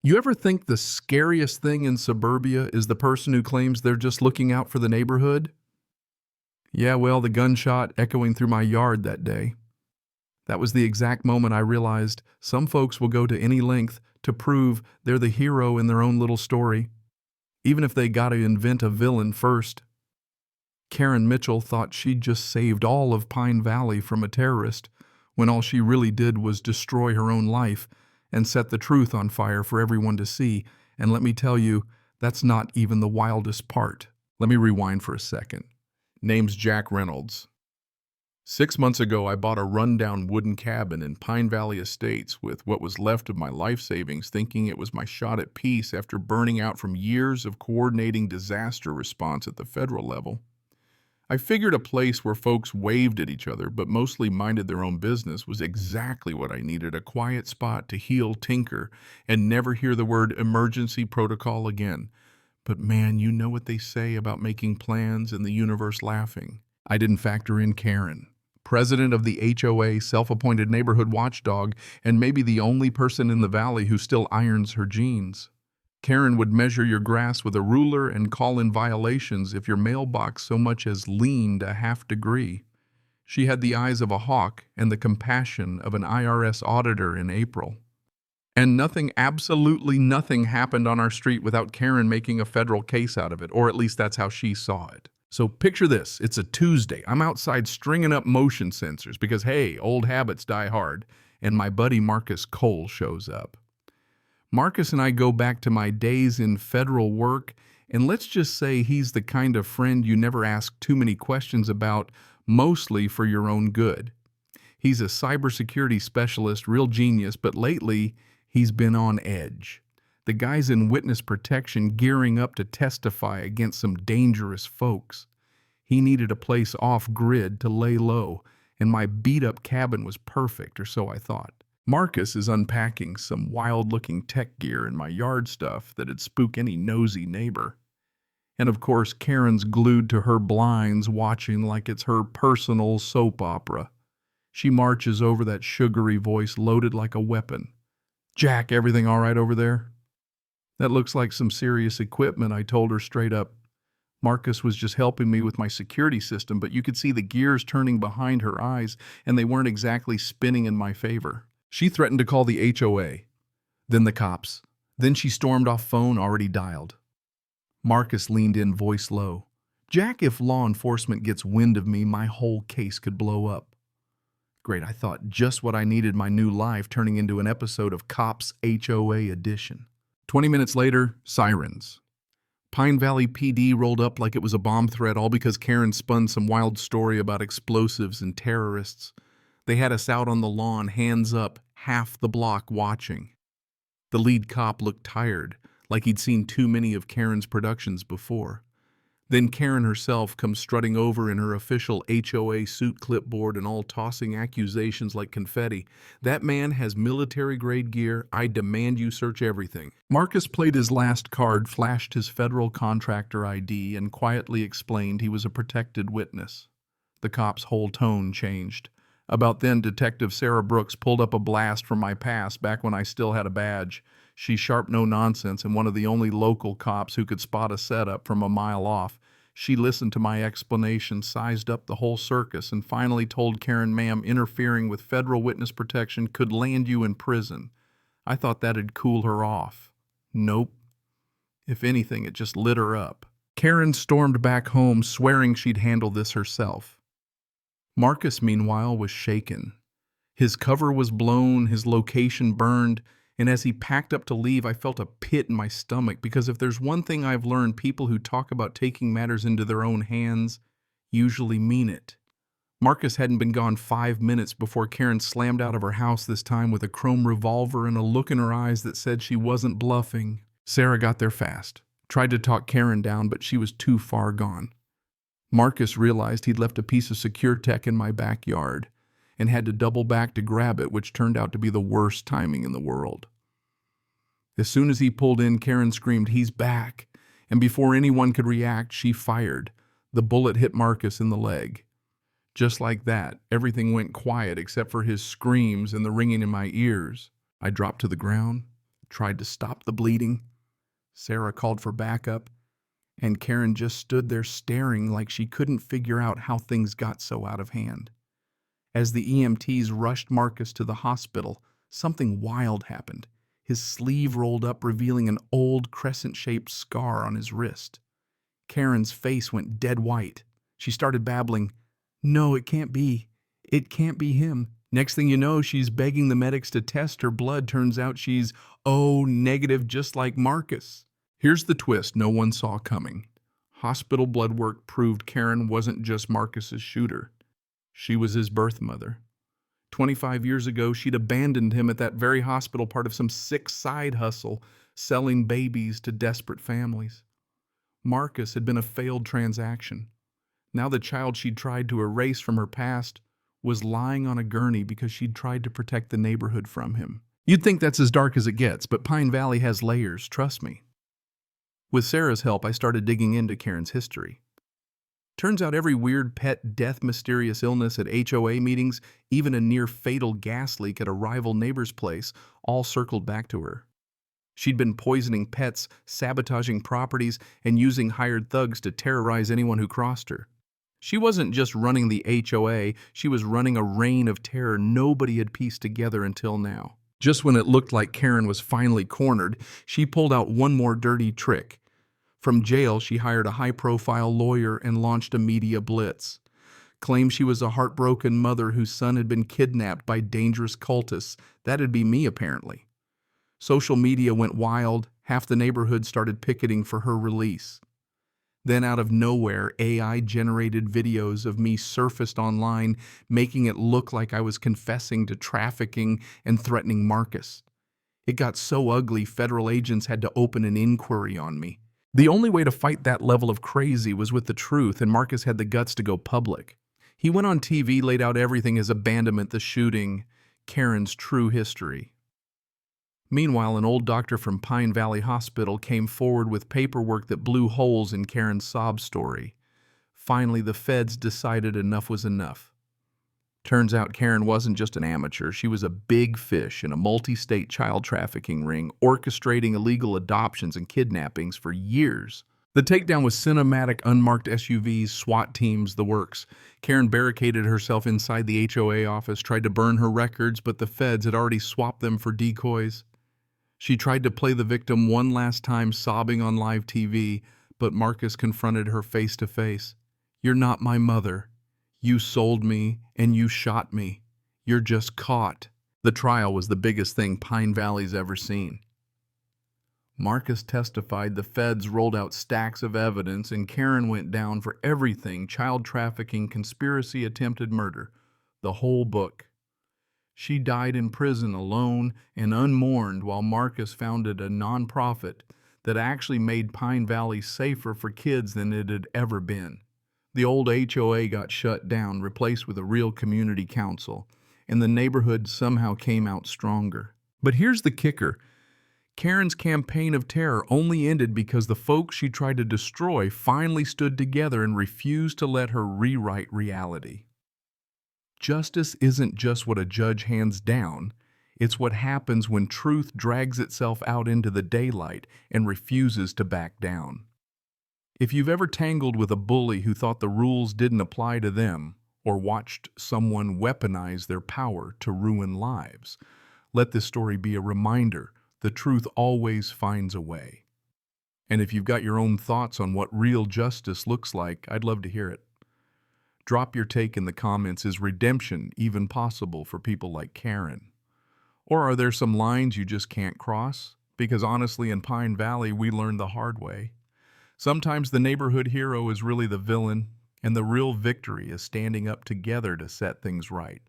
You ever think the scariest thing in suburbia is the person who claims they're just looking out for the neighborhood? Yeah, well, the gunshot echoing through my yard that day. That was the exact moment I realized some folks will go to any length to prove they're the hero in their own little story, even if they gotta invent a villain first. Karen Mitchell thought she'd just saved all of Pine Valley from a terrorist, when all she really did was destroy her own life and set the truth on fire for everyone to see. And let me tell you, that's not even the wildest part. Let me rewind for a second. Name's Jack Reynolds. 6 months ago, I bought a rundown wooden cabin in Pine Valley Estates with what was left of my life savings, thinking it was my shot at peace after burning out from years of coordinating disaster response at the federal level. I figured a place where folks waved at each other but mostly minded their own business was exactly what I needed, a quiet spot to heal, tinker, and never hear the word emergency protocol again. But man, you know what they say about making plans and the universe laughing. I didn't factor in Karen, president of the HOA, self-appointed neighborhood watchdog, and maybe the only person in the valley who still irons her jeans. Karen would measure your grass with a ruler and call in violations if your mailbox so much as leaned a half degree. She had the eyes of a hawk and the compassion of an IRS auditor in April. And nothing, absolutely nothing happened on our street without Karen making a federal case out of it, or at least that's how she saw it. So picture this, it's a Tuesday. I'm outside stringing up motion sensors because, hey, old habits die hard, and my buddy Marcus Cole shows up. Marcus and I go back to my days in federal work, and let's just say he's the kind of friend you never ask too many questions about, mostly for your own good. He's a cybersecurity specialist, real genius, but lately he's been on edge. The guy's in witness protection, gearing up to testify against some dangerous folks. He needed a place off-grid to lay low, and my beat-up cabin was perfect, or so I thought. Marcus is unpacking some wild-looking tech gear and my yard stuff that'd spook any nosy neighbor. And of course, Karen's glued to her blinds watching like it's her personal soap opera. She marches over, that sugary voice loaded like a weapon. "Jack, everything all right over there?" "That looks like some serious equipment," I told her straight up. Marcus was just helping me with my security system, but you could see the gears turning behind her eyes, and they weren't exactly spinning in my favor. She threatened to call the HOA, then the cops. Then she stormed off phone already dialed. Marcus leaned in, voice low. "Jack, if law enforcement gets wind of me, my whole case could blow up." Great, I thought, just what I needed, my new life turning into an episode of Cops HOA Edition. 20 minutes later, sirens. Pine Valley PD rolled up like it was a bomb threat, all because Karen spun some wild story about explosives and terrorists. They had us out on the lawn, hands up, half the block watching. The lead cop looked tired, like he'd seen too many of Karen's productions before. Then Karen herself comes strutting over in her official HOA suit, clipboard, and all tossing accusations like confetti. "That man has military-grade gear. I demand you search everything." Marcus played his last card, flashed his federal contractor ID, and quietly explained he was a protected witness. The cop's whole tone changed. About then, Detective Sarah Brooks pulled up a blast from my past back when I still had a badge. She's sharp no-nonsense and one of the only local cops who could spot a setup from a mile off. She listened to my explanation, sized up the whole circus, and finally told Karen, "Ma'am, interfering with federal witness protection could land you in prison." I thought that'd cool her off. Nope. If anything, it just lit her up. Karen stormed back home, swearing she'd handle this herself. Marcus, meanwhile, was shaken. His cover was blown, his location burned, and as he packed up to leave, I felt a pit in my stomach, because if there's one thing I've learned, people who talk about taking matters into their own hands usually mean it. Marcus hadn't been gone 5 minutes before Karen slammed out of her house, this time with a chrome revolver and a look in her eyes that said she wasn't bluffing. Sarah got there fast, tried to talk Karen down, but she was too far gone. Marcus realized he'd left a piece of secure tech in my backyard and had to double back to grab it, which turned out to be the worst timing in the world. As soon as he pulled in, Karen screamed, "He's back!" And before anyone could react, she fired. The bullet hit Marcus in the leg. Just like that, everything went quiet except for his screams and the ringing in my ears. I dropped to the ground, tried to stop the bleeding. Sarah called for backup, and Karen just stood there staring like she couldn't figure out how things got so out of hand. As the EMTs rushed Marcus to the hospital, something wild happened. His sleeve rolled up, revealing an old crescent-shaped scar on his wrist. Karen's face went dead white. She started babbling, "No, it can't be. It can't be him." Next thing you know, she's begging the medics to test her blood. Turns out she's O negative, just like Marcus. Here's the twist no one saw coming. Hospital blood work proved Karen wasn't just Marcus's shooter. She was his birth mother. 25 years ago, she'd abandoned him at that very hospital, part of some sick side hustle, selling babies to desperate families. Marcus had been a failed transaction. Now the child she'd tried to erase from her past was lying on a gurney because she'd tried to protect the neighborhood from him. You'd think that's as dark as it gets, but Pine Valley has layers, trust me. With Sarah's help, I started digging into Karen's history. Turns out every weird pet death, mysterious illness at HOA meetings, even a near-fatal gas leak at a rival neighbor's place, all circled back to her. She'd been poisoning pets, sabotaging properties, and using hired thugs to terrorize anyone who crossed her. She wasn't just running the HOA, she was running a reign of terror nobody had pieced together until now. Just when it looked like Karen was finally cornered, she pulled out one more dirty trick. From jail, she hired a high-profile lawyer and launched a media blitz. Claimed she was a heartbroken mother whose son had been kidnapped by dangerous cultists. That'd be me, apparently. Social media went wild. Half the neighborhood started picketing for her release. Then out of nowhere, AI-generated videos of me surfaced online, making it look like I was confessing to trafficking and threatening Marcus. It got so ugly, federal agents had to open an inquiry on me. The only way to fight that level of crazy was with the truth, and Marcus had the guts to go public. He went on TV, laid out everything: his abandonment, the shooting, Karen's true history. Meanwhile, an old doctor from Pine Valley Hospital came forward with paperwork that blew holes in Karen's sob story. Finally, the feds decided enough was enough. Turns out Karen wasn't just an amateur. She was a big fish in a multi-state child trafficking ring, orchestrating illegal adoptions and kidnappings for years. The takedown was cinematic: unmarked SUVs, SWAT teams, the works. Karen barricaded herself inside the HOA office, tried to burn her records, but the feds had already swapped them for decoys. She tried to play the victim one last time, sobbing on live TV, but Marcus confronted her face to face. "You're not my mother. You sold me, and you shot me. You're just caught." The trial was the biggest thing Pine Valley's ever seen. Marcus testified, the feds rolled out stacks of evidence, and Karen went down for everything: child trafficking, conspiracy, attempted murder. The whole book. She died in prison alone and unmourned, while Marcus founded a nonprofit that actually made Pine Valley safer for kids than it had ever been. The old HOA got shut down, replaced with a real community council, and the neighborhood somehow came out stronger. But here's the kicker. Karen's campaign of terror only ended because the folks she tried to destroy finally stood together and refused to let her rewrite reality. Justice isn't just what a judge hands down, it's what happens when truth drags itself out into the daylight and refuses to back down. If you've ever tangled with a bully who thought the rules didn't apply to them, or watched someone weaponize their power to ruin lives, let this story be a reminder: the truth always finds a way. And if you've got your own thoughts on what real justice looks like, I'd love to hear it. Drop your take in the comments. Is redemption even possible for people like Karen? Or are there some lines you just can't cross? Because honestly, in Pine Valley, we learned the hard way. Sometimes the neighborhood hero is really the villain, and the real victory is standing up together to set things right.